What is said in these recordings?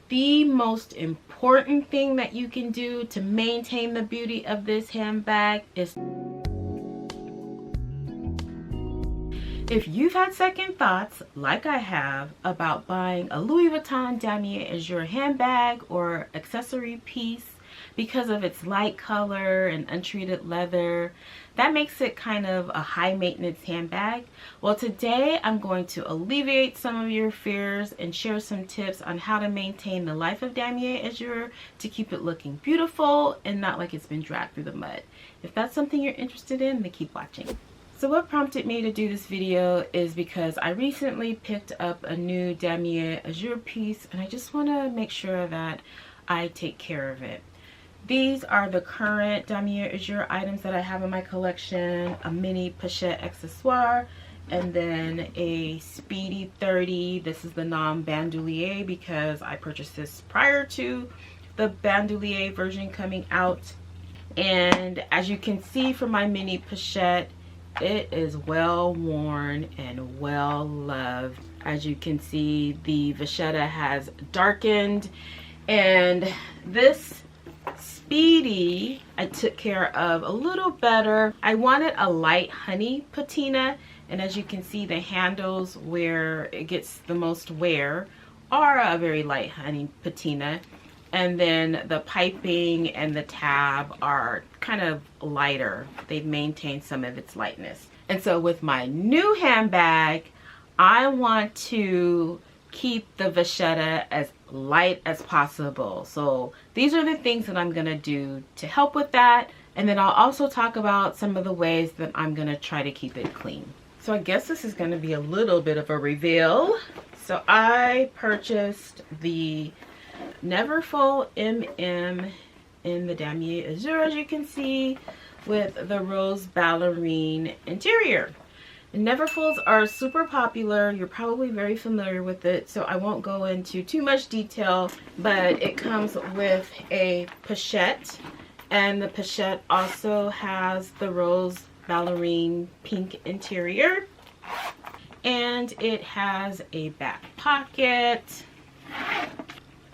the most important thing that you can do to maintain the beauty of this handbag is, if you've had second thoughts, like I have, about buying a Louis Vuitton Damier Azur handbag or accessory piece because of its light color and untreated leather, that makes it kind of a high maintenance handbag. Well, today I'm going to alleviate some of your fears and share some tips on how to maintain the life of Damier Azur to keep it looking beautiful and not like it's been dragged through the mud. If that's something you're interested in, then keep watching. So what prompted me to do this video is because I recently picked up a new Damier Azur piece and I just want to make sure that I take care of it. These are the current Damier Azur items that I have in my collection: a mini pochette accessoire, and then a Speedy 30. This is the non-bandoulier because I purchased this prior to the bandoulier version coming out. And as you can see from my mini pochette, it is well worn and well loved. As you can see, the Vachetta has darkened, and this Speedy I took care of a little better. I wanted a light honey patina, and as you can see, the handles where it gets the most wear are a very light honey patina, and then the piping and the tab are kind of lighter. They've maintained some of its lightness. And so with my new handbag, I want to keep the Vachetta as light as possible. So these are the things that I'm going to do to help with that. And then I'll also talk about some of the ways that I'm going to try to keep it clean. So I guess this is going to be a little bit of a reveal. So I purchased the Neverfull MM in the Damier Azur, as you can see, with the rose ballerine interior. Neverfulls are super popular. You're probably very familiar with it, so I won't go into too much detail, but it comes with a pochette, and the pochette also has the rose ballerine pink interior, and it has a back pocket,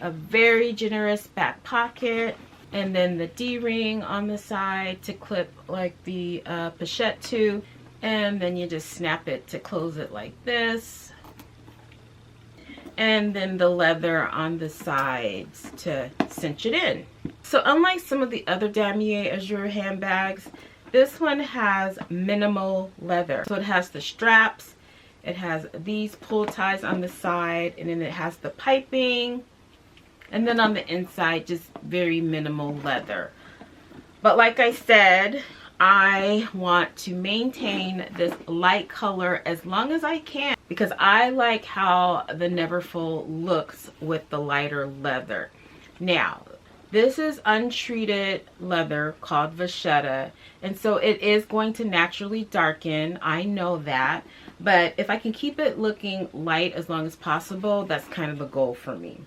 a very generous back pocket, and then the D-ring on the side to clip like the pochette to. And then you just snap it to close it like this. And then the leather on the sides to cinch it in. So unlike some of the other Damier Azur handbags, this one has minimal leather. So it has the straps, it has these pull ties on the side, and then it has the piping. And then on the inside, just very minimal leather. But like I said, I want to maintain this light color as long as I can because I like how the Neverfull looks with the lighter leather. Now, this is untreated leather called Vachetta, and so it is going to naturally darken. I know that, but if I can keep it looking light as long as possible, that's kind of the goal for me.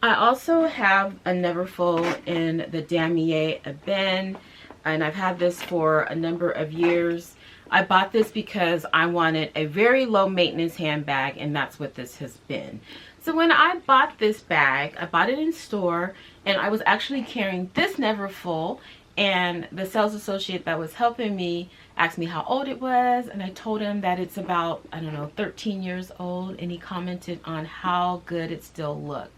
I also have a Neverfull in the Damier Azur, and I've had this for a number of years. I bought this because I wanted a very low maintenance handbag, and that's what this has been. So when I bought this bag, I bought it in store, and I was actually carrying this Neverfull, and the sales associate that was helping me asked me how old it was, and I told him that it's about, I don't know, 13 years old, and he commented on how good it still looked.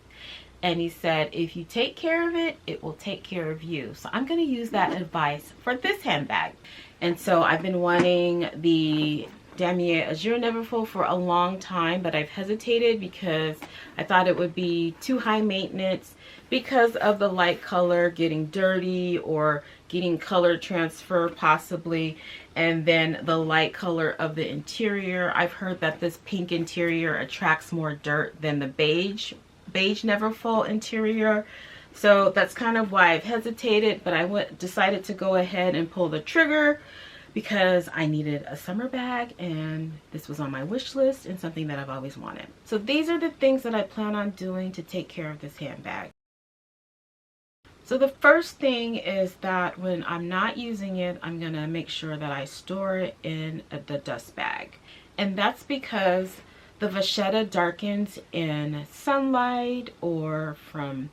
And he said, if you take care of it, it will take care of you. So I'm going to use that advice for this handbag. And so I've been wanting the Damier Azur Neverfull for a long time, but I've hesitated because I thought it would be too high maintenance because of the light color getting dirty or getting color transfer possibly, and then the light color of the interior. I've heard that this pink interior attracts more dirt than the beige Neverfull interior, so that's kind of why I've hesitated, but I decided to go ahead and pull the trigger because I needed a summer bag, and this was on my wish list and something that I've always wanted. So these are the things that I plan on doing to take care of this handbag. So the first thing is that when I'm not using it, I'm gonna make sure that I store it in the dust bag, and that's because The Vachetta darkens in sunlight or from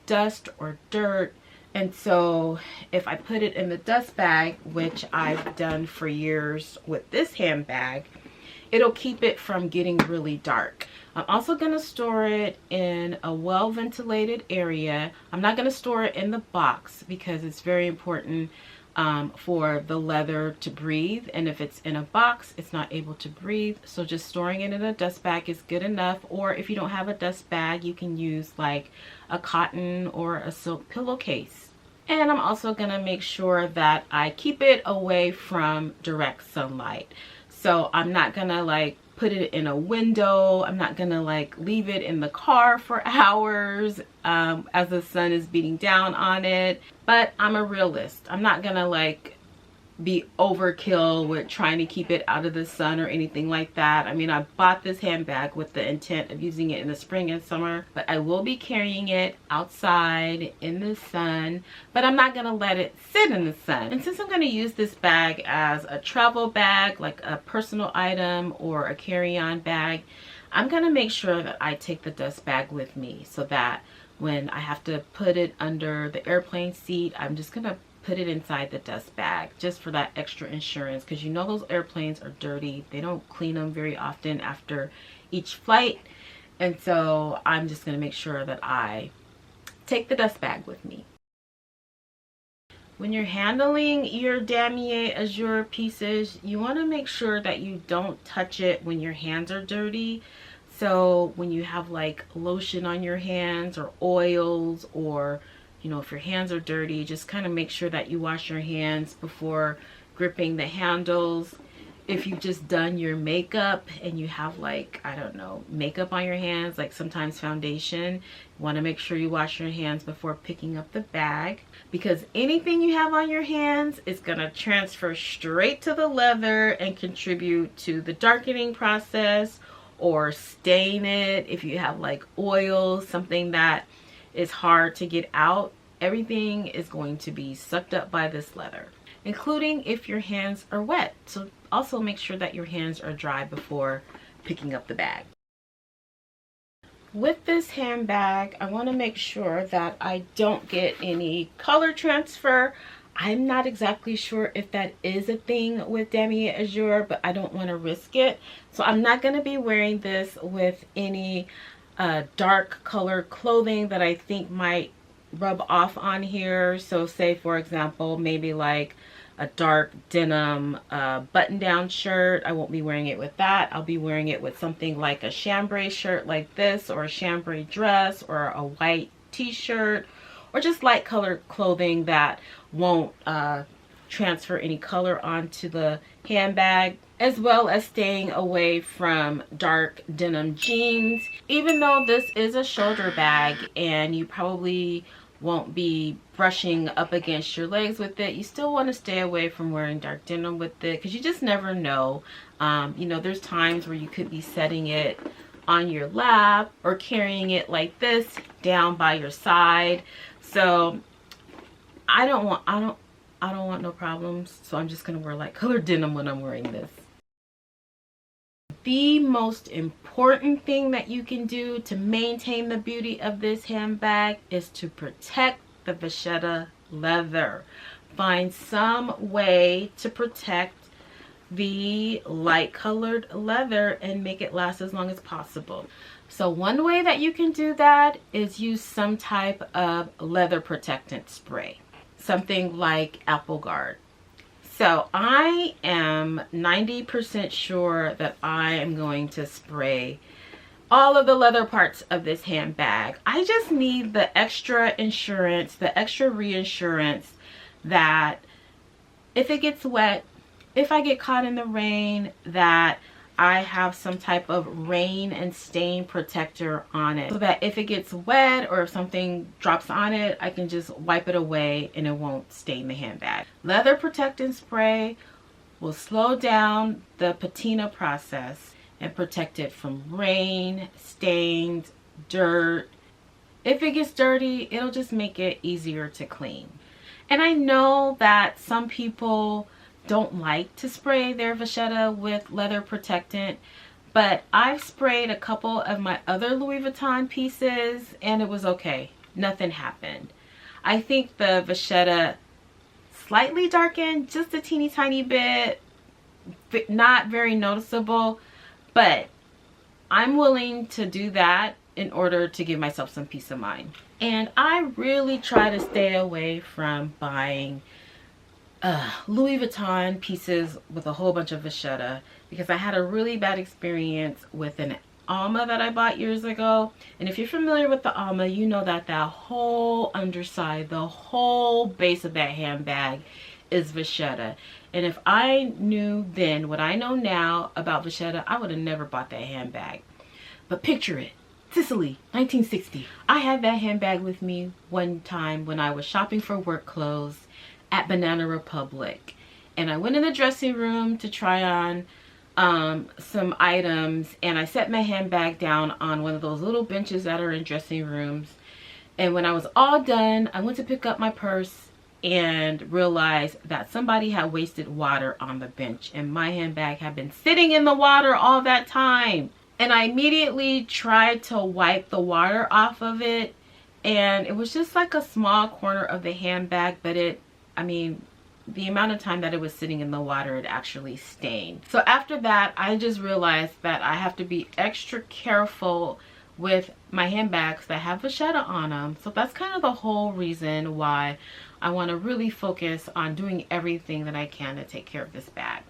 dust or dirt. And so if I put it in the dust bag, which I've done for years with this handbag, it'll keep it from getting really dark. I'm also going to store it in a well-ventilated area. I'm not going to store it in the box because it's very important for the leather to breathe, and if it's in a box it's not able to breathe. So just storing it in a dust bag is good enough, or if you don't have a dust bag you can use like a cotton or a silk pillowcase. And I'm also going to make sure that I keep it away from direct sunlight. So I'm not gonna like put it in a window. I'm not gonna like leave it in the car for hours as the sun is beating down on it. But I'm a realist. I'm not gonna like be overkill with trying to keep it out of the sun or anything like that. I mean, I bought this handbag with the intent of using it in the spring and summer, but I will be carrying it outside in the sun, but I'm not gonna let it sit in the sun. And since I'm gonna use this bag as a travel bag, like a personal item or a carry-on bag, I'm gonna make sure that I take the dust bag with me so that when I have to put it under the airplane seat, I'm just gonna put it inside the dust bag just for that extra insurance, because you know those airplanes are dirty. They don't clean them very often after each flight, and so I'm just going to make sure that I take the dust bag with me. When you're handling your Damier Azur pieces, you want to make sure that you don't touch it when your hands are dirty. So when you have like lotion on your hands or oils, or you know, if your hands are dirty, just kind of make sure that you wash your hands before gripping the handles. If you've just done your makeup and you have like, I don't know, makeup on your hands, like sometimes foundation, you want to make sure you wash your hands before picking up the bag, because anything you have on your hands is going to transfer straight to the leather and contribute to the darkening process or stain it. If you have like oil, something that is hard to get out, everything is going to be sucked up by this leather, including if your hands are wet. So also make sure that your hands are dry before picking up the bag. With this handbag, I want to make sure that I don't get any color transfer. I'm not exactly sure if that is a thing with Damier Azur, but I don't want to risk it. So I'm not going to be wearing this with any dark colored clothing that I think might rub off on here. So say for example, maybe like a dark denim button down shirt. I won't be wearing it with that. I'll be wearing it with something like a chambray shirt like this, or a chambray dress, or a white t-shirt, or just light colored clothing that won't transfer any color onto the handbag, as well as staying away from dark denim jeans. Even though this is a shoulder bag and you probably won't be brushing up against your legs with it, you still want to stay away from wearing dark denim with it, because you just never know. You know, there's times where you could be setting it on your lap or carrying it like this down by your side. So I don't want no problems, so I'm just gonna wear light colored denim when I'm wearing this. The most important thing that you can do to maintain the beauty of this handbag is to protect the Vachetta leather. Find some way to protect the light colored leather and make it last as long as possible. So one way that you can do that is use some type of leather protectant spray, something like Apple Guard. So I am 90% sure that I am going to spray all of the leather parts of this handbag. I just need the extra insurance, the extra reinsurance that if it gets wet, if I get caught in the rain, that I have some type of rain and stain protector on it, so that if it gets wet or if something drops on it, I can just wipe it away and it won't stain the handbag. Leather protectant spray will slow down the patina process and protect it from rain, stains, dirt. If it gets dirty, it'll just make it easier to clean. And I know that some people don't like to spray their Vachetta with leather protectant, But I've sprayed a couple of my other Louis Vuitton pieces and it was okay. Nothing happened. I think the Vachetta slightly darkened, just a teeny tiny bit, not very noticeable, but I'm willing to do that in order to give myself some peace of mind. And I really try to stay away from buying Louis Vuitton pieces with a whole bunch of Vachetta, because I had a really bad experience with an Alma that I bought years ago. And if you're familiar with the Alma, you know that that whole underside, the whole base of that handbag is Vachetta. And if I knew then what I know now about Vachetta, I would have never bought that handbag. But picture it, Sicily, 1960. I had that handbag with me one time when I was shopping for work clothes at Banana Republic, and I went in the dressing room to try on some items, and I set my handbag down on one of those little benches that are in dressing rooms. And when I was all done, I went to pick up my purse and realized that somebody had wasted water on the bench, and my handbag had been sitting in the water all that time. And I immediately tried to wipe the water off of it, and it was just like a small corner of the handbag, but I mean, the amount of time that it was sitting in the water, it actually stained. So after that, I just realized that I have to be extra careful with my handbags that have Vachetta on them. So that's kind of the whole reason why I want to really focus on doing everything that I can to take care of this bag.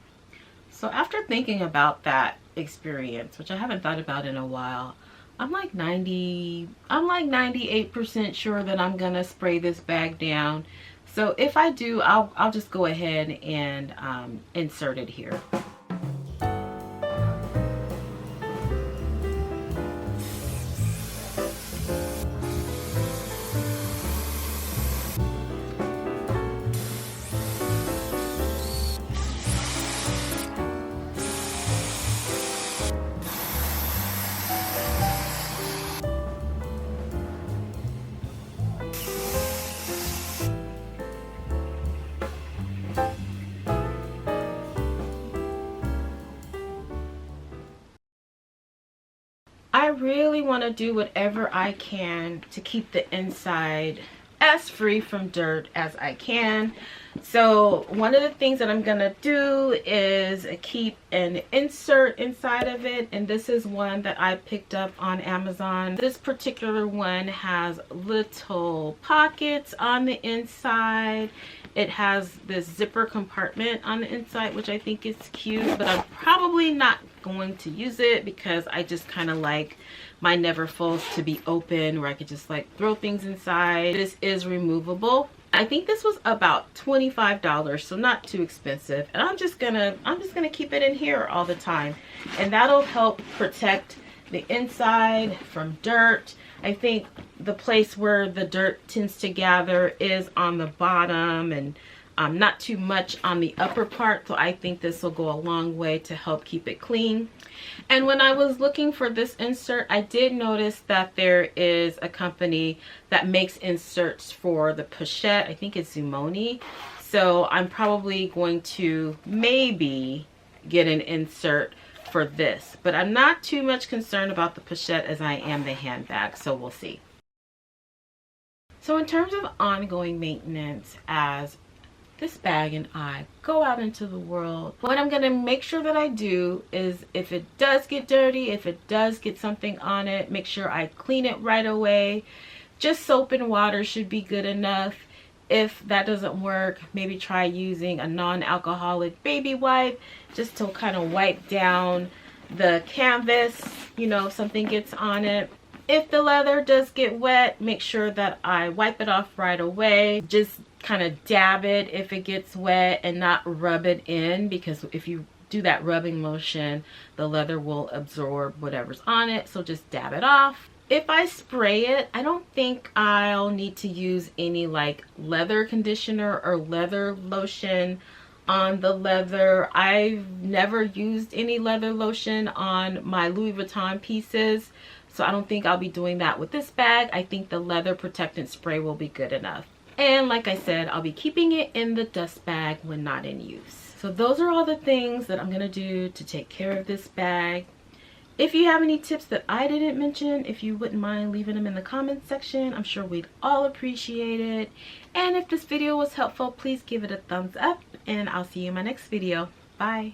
So after thinking about that experience, which I haven't thought about in a while, I'm like 98% sure that I'm gonna spray this bag down. So if I do, I'll just go ahead and insert it here. I really want to do whatever I can to keep the inside as free from dirt as I can. So one of the things that I'm gonna do is keep an insert inside of it, and this is one that I picked up on Amazon. This particular one has little pockets on the inside. It has this zipper compartment on the inside, which I think is cute, but I'm probably not going to use it because I just kind of like my Neverfulls to be open, where I could just like throw things inside. This is removable. I think this was about $25, so not too expensive. And I'm just gonna keep it in here all the time, and that'll help protect the inside from dirt. I think the place where the dirt tends to gather is on the bottom, and not too much on the upper part. So I think this will go a long way to help keep it clean. And when I was looking for this insert, I did notice that there is a company that makes inserts for the pochette. I think it's Zumoni. So I'm probably going to maybe get an insert for this, but I'm not too much concerned about the pochette as I am the handbag, so we'll see. So in terms of ongoing maintenance, as this bag and I go out into the world, what I'm going to make sure that I do is, if it does get dirty, if it does get something on it, make sure I clean it right away. Just soap and water should be good enough. If that doesn't work, maybe try using a non-alcoholic baby wipe just to kind of wipe down the canvas, you know, if something gets on it. If the leather does get wet, make sure that I wipe it off right away. Just kind of dab it if it gets wet and not rub it in, because if you do that rubbing motion, the leather will absorb whatever's on it. So just dab it off. If I spray it, I don't think I'll need to use any like leather conditioner or leather lotion on the leather. I've never used any leather lotion on my Louis Vuitton pieces, so I don't think I'll be doing that with this bag. I think the leather protectant spray will be good enough. And like I said, I'll be keeping it in the dust bag when not in use. So those are all the things that I'm gonna do to take care of this bag. If you have any tips that I didn't mention, if you wouldn't mind leaving them in the comments section, I'm sure we'd all appreciate it. And if this video was helpful, please give it a thumbs up, and I'll see you in my next video. Bye.